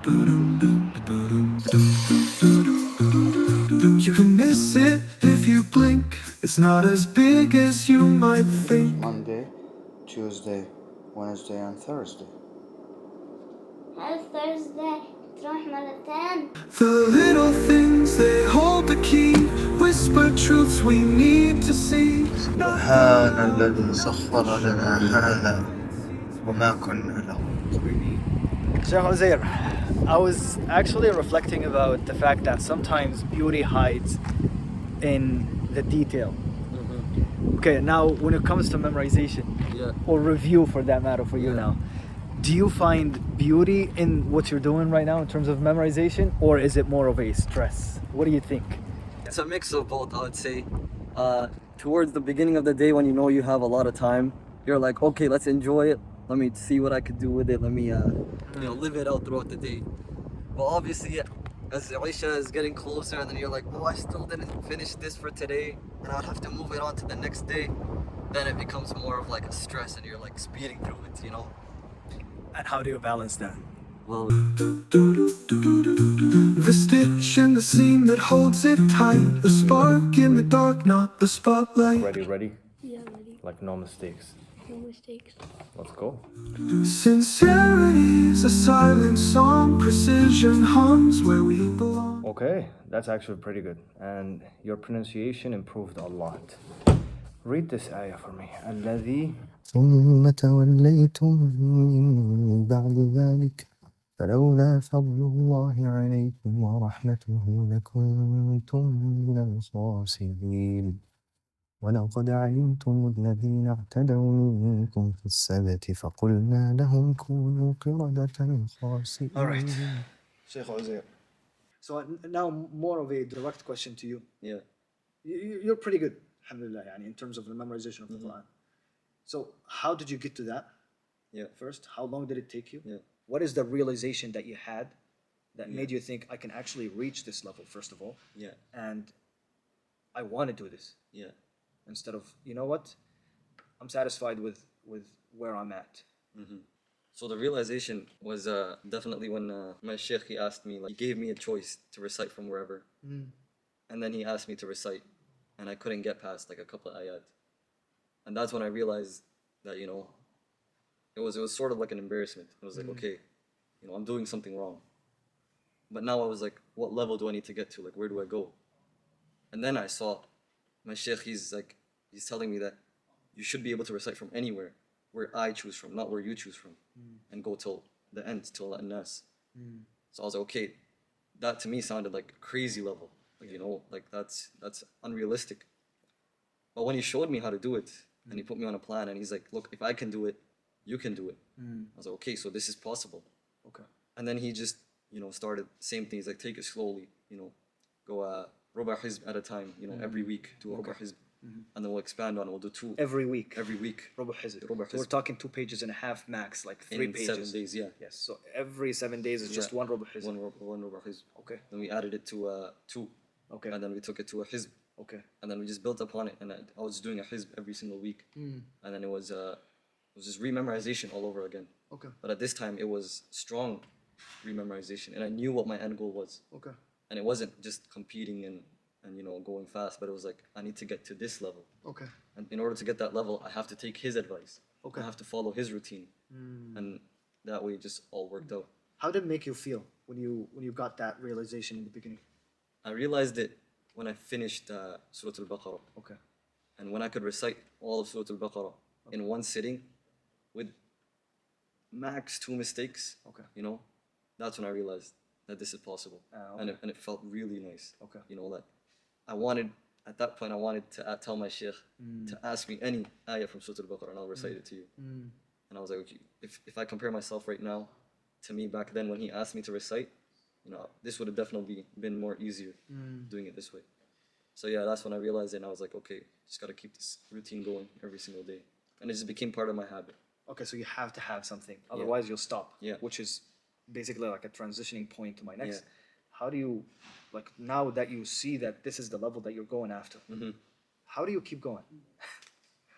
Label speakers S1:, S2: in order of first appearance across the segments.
S1: You can miss it if you blink. It's not as big as you might think.
S2: Monday, Tuesday, Wednesday and Thursday.
S3: هل Thursday تروح مرتين؟
S1: The little things they hold the key, whisper truths we need to see.
S2: سبحان الذي سخر لنا هذا وما كنا له مقرنين.
S4: So Jose, I was actually reflecting about the fact that sometimes beauty hides in the detail. Okay, now when it comes to memorization, or review for that matter for you now, do you find beauty in what you're doing right now in terms of memorization, or is it more of a stress? What do you think?
S5: It's a mix of both, I would say. Towards the beginning of the day, when you know you have a lot of time, you're like, okay, let's enjoy it. Let me see what I could do with it. Let me, live it out throughout the day. But obviously, as Isha is getting closer, and then you're like, oh, I still didn't finish this for today, and I'll have to move it on to the next day. Then it becomes more of like a stress, and you're like speeding through it,
S4: And how do you balance that?
S5: Well,
S1: The stitch in the seam that holds it tight. The spark in the dark, not the spotlight.
S6: Ready?
S3: Yeah, ready.
S6: Like no mistakes.
S3: No mistakes.
S6: Let's go.
S1: Sincerity's a silent song. Precision hums where we belong.
S6: Okay, that's actually pretty good. And your pronunciation improved a lot. Read this ayah for me. الذي
S2: ثم توليتم من بعد ذلك فلولا فضل الله عليكم ورحمته لكنتم من الخاسرين ولقد علمتم الذين اعتدوا منكم في السبت فقلنا لهم كونوا قردة خاسئين.
S4: All right, Sheikh Jose. So now more of a direct question to you.
S5: yeah.
S4: You're pretty good, alhamdulillah, in terms of the memorization of the Quran. So how did you get to that?
S5: Yeah.
S4: First, how long did it take you?
S5: Yeah.
S4: What is the realization that you had that made you think I can actually reach this level, first of all?
S5: Yeah.
S4: And I want to do this
S5: Yeah.
S4: instead of, you know what? I'm satisfied with where I'm at.
S5: So the realization was definitely when my sheikh, he asked me, like, he gave me a choice to recite from wherever. And then he asked me to recite, and I couldn't get past like a couple of ayat. And that's when I realized that, it was sort of like an embarrassment. It was like, okay, I'm doing something wrong. But now I was like, what level do I need to get to? Like, where do I go? And then I saw my sheikh, he's telling me that you should be able to recite from anywhere where I choose from, not where you choose from, and go till the end, till An-Nas. So I was like, okay, that to me sounded like a crazy level. Like, like that's unrealistic. But when he showed me how to do it, and he put me on a plan, and he's like, look, if I can do it, you can do it. I was like, okay, so this is possible.
S4: Okay.
S5: And then he just, started same things, like take it slowly, go ruba hizb at a time, every week, do a ruba hizb. And then we'll expand on it, we'll do two.
S4: Every week.
S5: Every week.
S4: Ruba hizb.
S5: Ruba
S4: So we're
S5: hizb.
S4: talking 2.5 pages max, like 3
S5: In
S4: pages.
S5: 7 days, yeah.
S4: Yes. So every 7 days is just one ruba hizb.
S5: One ruba hizb.
S4: Okay.
S5: Then we added it to two.
S4: Okay.
S5: And then we took it to a hizb.
S4: Okay.
S5: And then we just built upon it, and I was doing a hizb every single week. And then it was just rememorization all over again.
S4: Okay.
S5: But at this time, it was strong rememorization, and I knew what my end goal was.
S4: Okay.
S5: And it wasn't just competing and going fast, but it was like, I need to get to this level.
S4: Okay.
S5: And in order to get that level, I have to take his advice.
S4: Okay.
S5: I have to follow his routine. And that way it just all worked out.
S4: How did it make you feel when you got that realization in the beginning?
S5: I realized it when I finished Surah Al-Baqarah.
S4: Okay.
S5: And when I could recite all of Surah Al-Baqarah in one sitting with max 2 mistakes,
S4: Okay.
S5: That's when I realized that this is possible.
S4: Okay.
S5: And it felt really nice.
S4: Okay.
S5: That at that point I wanted to tell my sheikh to ask me any ayah from Surah Al-Baqarah, and I'll recite it to you. And I was like, okay, if I compare myself right now to me back then when he asked me to recite, this would have definitely been more easier doing it this way. So yeah, that's when I realized it, and I was like, okay, just gotta keep this routine going every single day. And it just became part of my habit.
S4: Okay, so you have to have something, otherwise you'll stop.
S5: Yeah.
S4: Which is basically like a transitioning point to my next.
S5: Yeah.
S4: How do you, like, now that you see that this is the level that you're going after, how do you keep going?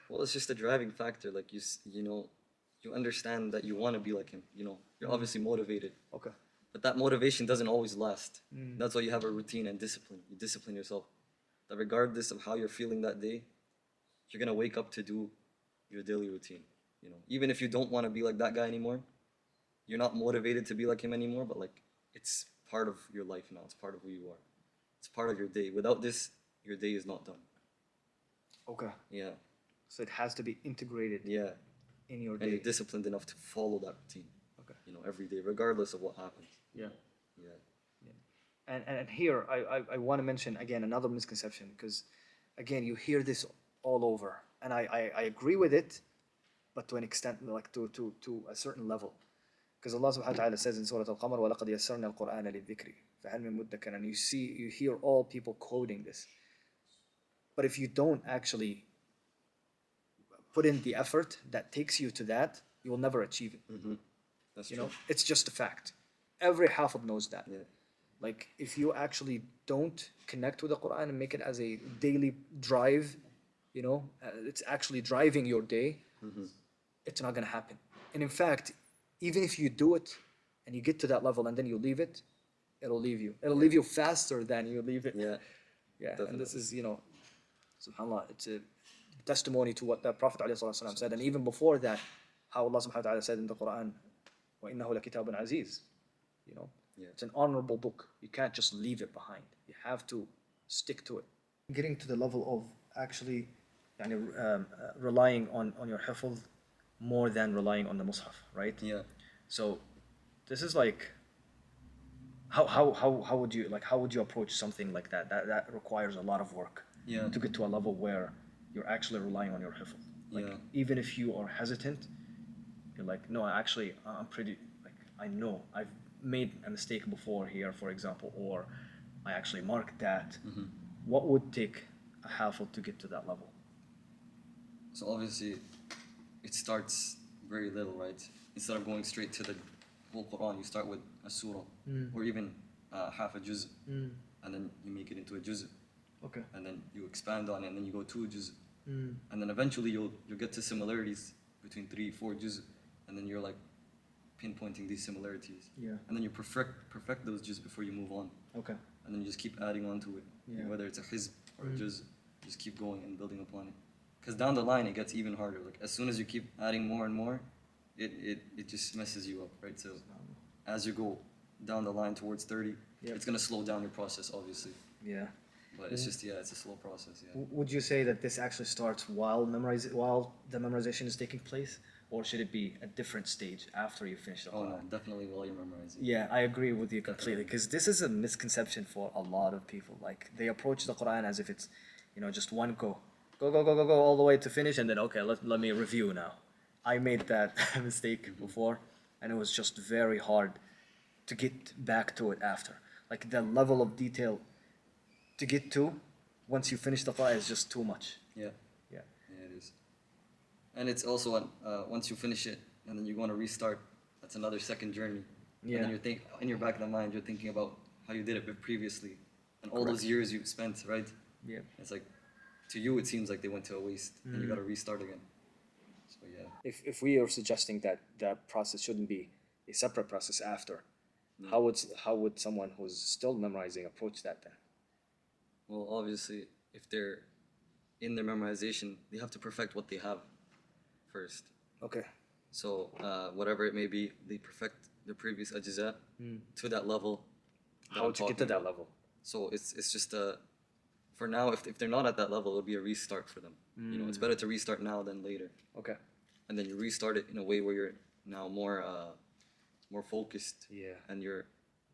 S5: Well, it's just a driving factor. Like you understand that you want to be like him. You're obviously motivated.
S4: Okay.
S5: But that motivation doesn't always last. That's why you have a routine and discipline. You discipline yourself. That regardless of how you're feeling that day, you're gonna wake up to do your daily routine. You know, even if you don't want to be like that guy anymore, you're not motivated to be like him anymore, but like it's part of your life now. It's part of who you are. It's part of your day. Without this, your day is not done.
S4: Okay.
S5: Yeah.
S4: So it has to be integrated
S5: Yeah.
S4: in your
S5: And
S4: day.
S5: you're disciplined enough to follow that routine.
S4: Okay.
S5: You know, every day, regardless of what happens.
S4: Yeah.
S5: Yeah.
S4: And here I want to mention again another misconception, because again you hear this all over, and I agree with it, but to an extent, like to a certain level, because Allah subhanahu wa ta'ala says in Surah Al-Qamar, وَلَقَدْ يَسَّرْنَا الْقُرْآنَ لِلذِّكْرِ فَهَلْ مِن مُدَّكِرٍ, and you hear all people quoting this, but if you don't actually put in the effort that takes you to that, you will never achieve it.
S5: That's
S4: You
S5: true.
S4: know, it's just a fact. Every Hafid knows that.
S5: Yeah.
S4: Like, if you actually don't connect with the Quran and make it as a daily drive, you know, it's actually driving your day, it's not going to happen. And in fact, even if you do it and you get to that level and then you leave it, it'll leave you. It'll leave you faster than you leave it.
S5: Yeah.
S4: Yeah. And
S5: Definitely.
S4: this is, you know, subhanAllah, it's a testimony to what the Prophet ﷺ said. And even before that, how Allah subhanahu wa ta'ala said in the Quran, وَإِنَّهُ لَكِتَابٌ عَزِيزٌ. You know,
S5: Yeah.
S4: it's an honorable book. You can't just leave it behind. You have to stick to it. Getting to the level of actually relying on your hifz more than relying on the Mushaf, right?
S5: Yeah.
S4: So this is like, how would you, like, how would you approach something like that? That requires a lot of work.
S5: Yeah.
S4: To get to a level where you're actually relying on your hifz. Like,
S5: Yeah.
S4: even if you are hesitant, you're like, no, actually, I'm pretty, like, I know I've made a mistake before here, for example, or I actually marked that. What would take a hafid to get to that level?
S5: So obviously, it starts very little, right? Instead of going straight to the whole Quran, you start with a surah, or even half a juz, and then you make it into a juz,
S4: Okay.
S5: and then you expand on it, and then you go to a juz, and then eventually you'll get to similarities between 3, 4 juz, and then you're like pinpointing these similarities,
S4: Yeah.
S5: and then you perfect those juz before you move on,
S4: Okay.
S5: and then you just keep adding on to it,
S4: Yeah.
S5: whether it's a hizb or a juz, just keep going and building upon it. Because down the line it gets even harder. Like as soon as you keep adding more and more, it just messes you up, right? So as you go down the line towards 30,
S4: Yep.
S5: it's gonna slow down your process, obviously.
S4: Yeah.
S5: But it's just it's a slow process. Yeah.
S4: Would you say that this actually starts while the memorization is taking place, or should it be a different stage after you finish the
S5: Oh
S4: Quran?
S5: no, definitely while you're memorizing.
S4: Yeah, I agree with you completely, because this is a misconception for a lot of people. Like, they approach the Quran as if it's, you know, just one go all the way to finish, and then okay, let me review now. I made that mistake before, and it was just very hard to get back to it after. Like, the level of detail to get to once you finish the Quran is just too much.
S5: Yeah.
S4: Yeah.
S5: Yeah, it is. And it's also once you finish it and then you want to restart, that's another second journey.
S4: Yeah.
S5: And then you're in your back of the mind, you're thinking about how you did it previously, and all those years you've spent, right?
S4: Yeah.
S5: It's like, to you it seems like they went to a waste, and you got to restart again. So yeah.
S4: If we are suggesting that that process shouldn't be a separate process after, how would someone who's still memorizing approach that then?
S5: Well, obviously, if they're in their memorization, they have to perfect what they have first.
S4: Okay.
S5: So whatever it may be, they perfect their previous ajza to that level. that
S4: How
S5: I'm
S4: to get to
S5: talking
S4: that
S5: about.
S4: level?
S5: So it's just for now, if they're not at that level, it'll be a restart for them. You know, it's better to restart now than later.
S4: Okay.
S5: And then you restart it in a way where you're now more focused.
S4: Yeah.
S5: And you're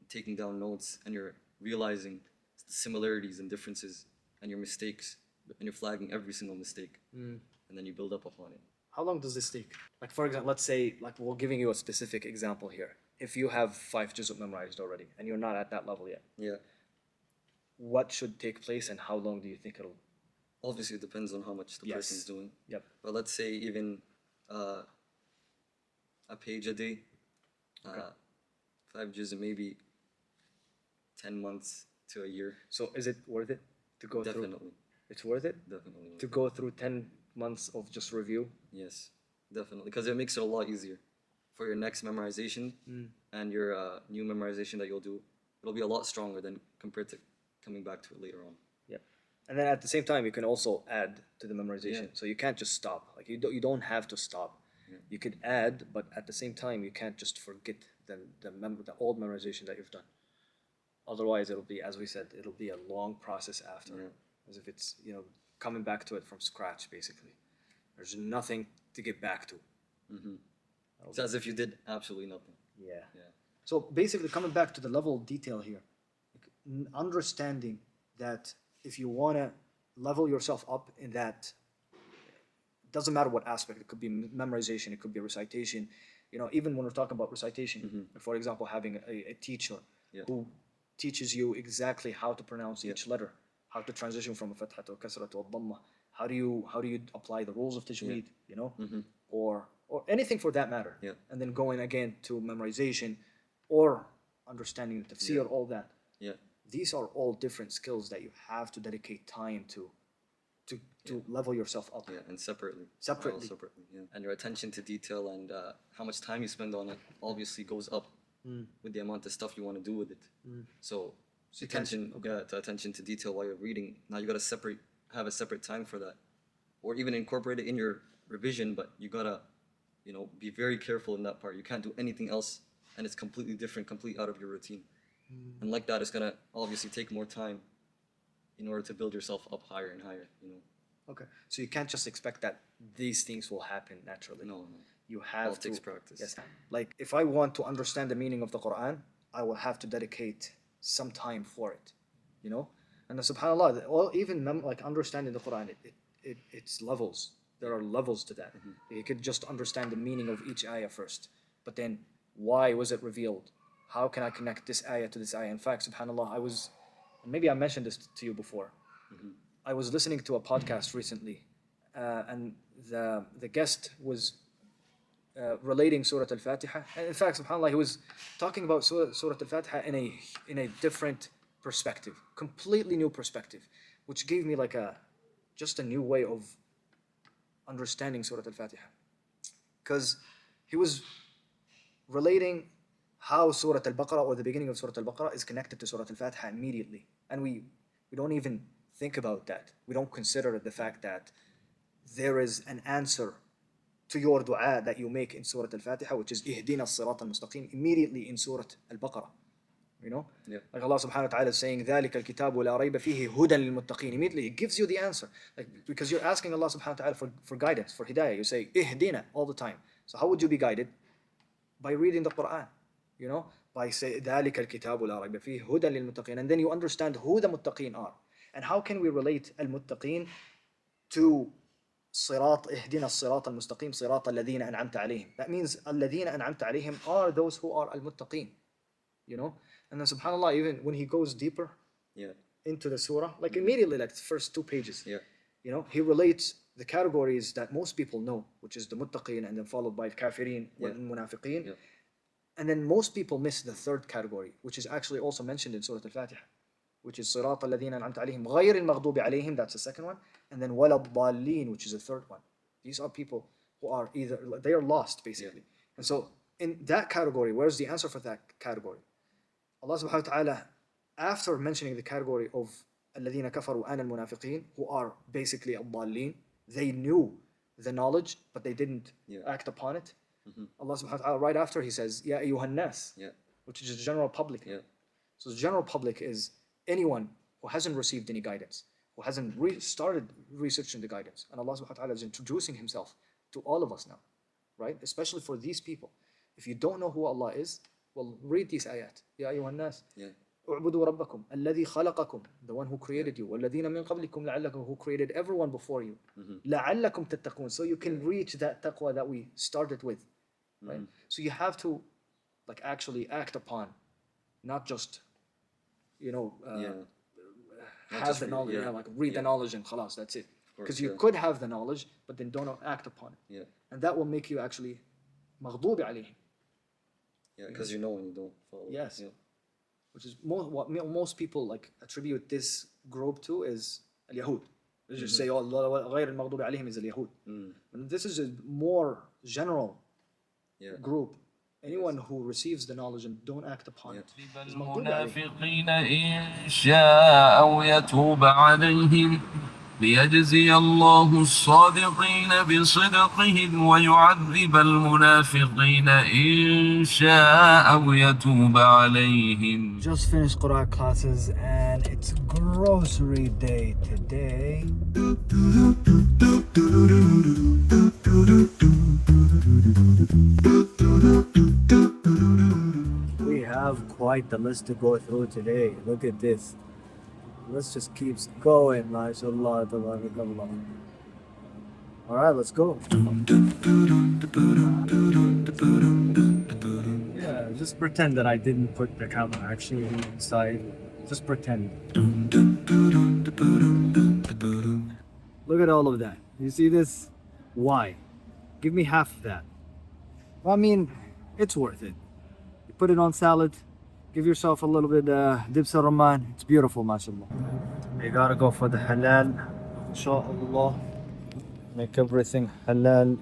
S5: taking down notes, and you're realizing the similarities and differences and your mistakes, and you're flagging every single mistake. And then you build up upon it.
S4: How long does this take? Like, for example, let's say, like, we're giving you a specific example here. If you have 5 juz memorized already and you're not at that level yet,
S5: Yeah.
S4: what should take place and how long do you think it'll?
S5: Obviously, it depends on how much the
S4: Yes.
S5: person's doing.
S4: Yep.
S5: But let's say even a page a day, 5 juz, maybe 10 months to a year.
S4: So is it worth it to go through?
S5: Definitely.
S4: It's worth it
S5: Definitely.
S4: to go through 10 months of just review?
S5: Yes, definitely. Because it makes it a lot easier. for your next memorization and your new memorization that you'll do, it'll be a lot stronger than compared to coming back to it later on.
S4: Yeah. And then at the same time, you can also add to the memorization. So you can't just stop. Like you don't have to stop. You could add, but at the same time, you can't just forget the old memorization that you've done. Otherwise, it'll be, as we said, it'll be a long process after, as if it's, you know, coming back to it from scratch, basically. There's nothing to get back to.
S5: It's as if you did absolutely nothing.
S4: Yeah. So basically, coming back to the level of detail here, understanding that if you want to level yourself up in that, doesn't matter what aspect, it could be memorization, it could be recitation, you know, even when we're talking about recitation, for example, having a teacher who teaches you exactly how to pronounce each letter, how to transition from a fatha to a kasra to a dhamma, how do you apply the rules of Tajweed, you know, or anything for that matter, and then going again to memorization or understanding the tafsir, all that. These are all different skills that you have to dedicate time to level yourself up.
S5: And separately.
S4: Separately.
S5: All separately, and your attention to detail and how much time you spend on it obviously goes up with the amount of stuff you want to do with it. So attention to detail while you're reading. Now you gotta have a separate time for that, or even incorporate it in your revision. But you gotta, you know, be very careful in that part. You can't do anything else, and it's completely different, complete out of your routine. And like that, it's gonna obviously take more time in order to build yourself up higher and higher, you know.
S4: Okay, so you can't just expect that these things will happen naturally.
S5: No.
S4: You have to.
S5: It takes practice.
S4: Yes. Like if I want to understand the meaning of the Qur'an, I will have to dedicate some time for it, you know. And subhanallah, even like understanding the Qur'an, it's levels. There are levels to that. You could just understand the meaning of each ayah first, but then why was it revealed? How can I connect this ayah to this ayah? In fact, subhanallah, maybe I mentioned this to you before. I was listening to a podcast recently, and the guest was relating Surah Al-Fatiha. And in fact, subhanallah, he was talking about Surah Al-Fatiha in a different perspective, completely new perspective, which gave me like just a new way of understanding Surah Al-Fatiha. Because he was relating how Surah Al-Baqarah, or the beginning of Surah Al-Baqarah, is connected to Surah Al-Fatiha immediately. And we don't even think about that. We don't consider the fact that there is an answer to your dua that you make in Surah Al-Fatiha, which is Ihdina as-Sirat al-Mustaqim, immediately in Surah Al-Baqarah. You know? Like Allah subhanahu wa ta'ala is saying, ذَلِكَ الْكِتَابُ لَا رَيْبَ فِيهِ هُدًى لِلْمُتَّقِينَ. Immediately, it gives you the answer. Like, because you're asking Allah subhanahu wa ta'ala for guidance, for hidayah. You say, Ihdina, all the time. So how would you be guided? By reading the Qur'an. You know, by saying ذَلِكَ الْكِتَابُ لَا رَيْبَ فِيهِ هُدًى لِلْمُتَّقِينَ, and then you understand who the muttaqeen are. And how can we relate al-muttaqeen to صراط اهدنا الصراط المستقيم صراط الذين أنعمت عليهم? That means الذين أنعمت عليهم are those who are al-muttaqeen. You know? And then subhanAllah, even when he goes deeper into the surah, like immediately, like the first 2 pages, you know, he relates the categories that most people know, which is the muttaqeen, and then followed by al-kafirin and munafiqeen. And then most people miss the third category, which is actually also mentioned in Surah Al-Fatiha, which is صراط الذين أنعمت عليهم غير المغضوب عليهم, that's the second one, and then ولا الضالين, which is the third one. These are people who are they are lost basically. And so in that category, where's the answer for that category? Allah subhanahu wa ta'ala, after mentioning the category of الذين كفروا أنا المنافقين, who are basically الضالين, they knew the knowledge but they didn't act upon it. Allah subhanahu wa ta'ala, right after, he says يا أيها الناس, which is the general public. So the general public is anyone who hasn't received any guidance, who hasn't started researching the guidance. And Allah subhanahu wa ta'ala is introducing himself to all of us now, right? Especially for these people. If you don't know who Allah is, well, read these ayat. يا أيها الناس اعبدوا ربكم الذي خلقكم, the one who created you, والذين من قبلكم لعلكم, who created everyone before you, لعلكم تتقون, so you can reach that taqwa that we started with, right? So you have to like actually act upon, not just, you know, have the knowledge, like read the knowledge and khalas, that's it. Because you could have the knowledge, but then don't act upon it. And that will make you actually مغضوب عليهم.
S5: Because you know when you don't follow.
S4: Yes. Which is what most people like attribute this group to is al-Yahud. They just say, oh, غير المغضوب عليهم is al-Yahud. And this is a more general group anyone who receives the knowledge and don't act upon it is مغضوب عليهم.
S7: المنافقين إن شاء أو يتوب عليهم ليجزي الله الصادقين بصدقهم ويعذب المنافقين إن شاء أو يتوب عليهم.
S4: Just finished Qur'an classes and it's grocery day today. We have quite the list to go through today. Look at this. Let's just keeps going, mashallah, tabarakallah. Alright, let's go. Yeah, just pretend that I didn't put the camera actually inside. Just pretend. Look at all of that. You see this? Why? Give me half of that. I mean, it's worth it. You put it on salad. Give yourself a little bit dibs al-rumman. It's beautiful, mashallah. You gotta go for the halal, inshallah. Make everything halal.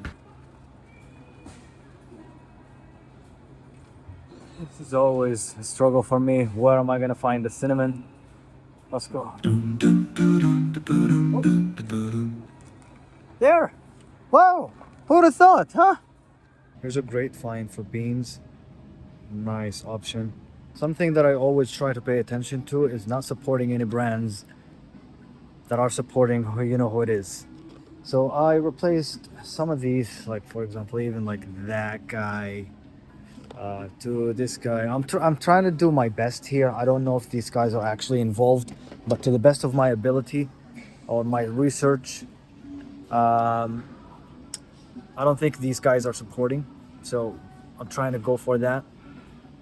S4: This is always a struggle for me. Where am I gonna find the cinnamon? Let's go. There! Wow! Who'd have thought, huh? Here's a great find for beans. Nice option. Something that I always try to pay attention to is not supporting any brands that are supporting who you know who it is. So I replaced some of these, like for example, even like that guy to this guy. I'm trying to do my best here. I don't know if these guys are actually involved, but to the best of my ability or my research, I don't think these guys are supporting. So I'm trying to go for that.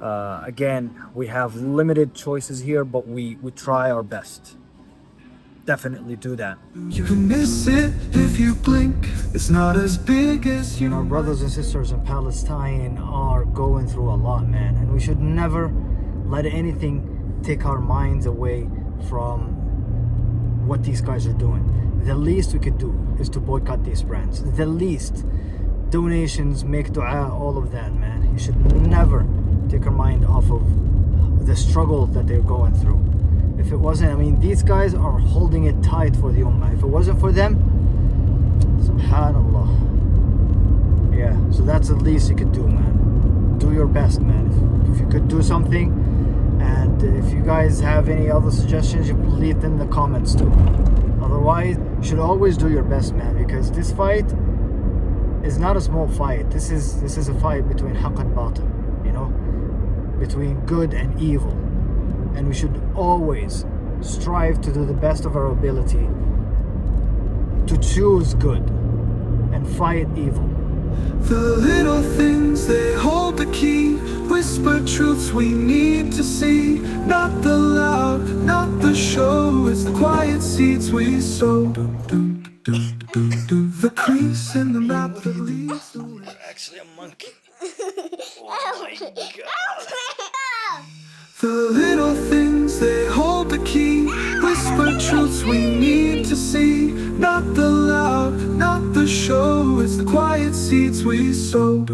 S4: Again, we have limited choices here, but we try our best. Definitely do that.
S1: You can miss it if you blink. It's not as big as you.
S4: Our brothers and sisters in Palestine are going through a lot, man, and we should never let anything take our minds away from what these guys are doing. The least we could do is to boycott these brands. The least. Donations, make dua, all of that, man. You should never take your mind off of the struggle that they're going through. If it wasn't, I mean, these guys are holding it tight for the Ummah. If it wasn't for them, subhanallah. Yeah, so that's the least you could do, man. Do your best, man. If you could do something, and if you guys have any other suggestions, you can leave them in the comments too. Otherwise, you should always do your best, man, because this fight is not a small fight. This is a fight between haqq and batil, you know, between good and evil. And we should always strive to do the best of our ability to choose good and fight evil.
S1: The little things, they hold the key. Whisper truths we need to see. Not the loud, not the show. It's the quiet seeds we sow. The crease in the map that leads the way.
S4: Actually a monkey. Oh my god.
S1: The little things, they hold the key. Whisper truths we need to see. Not the loud, not the show. It's the quiet seeds we sow.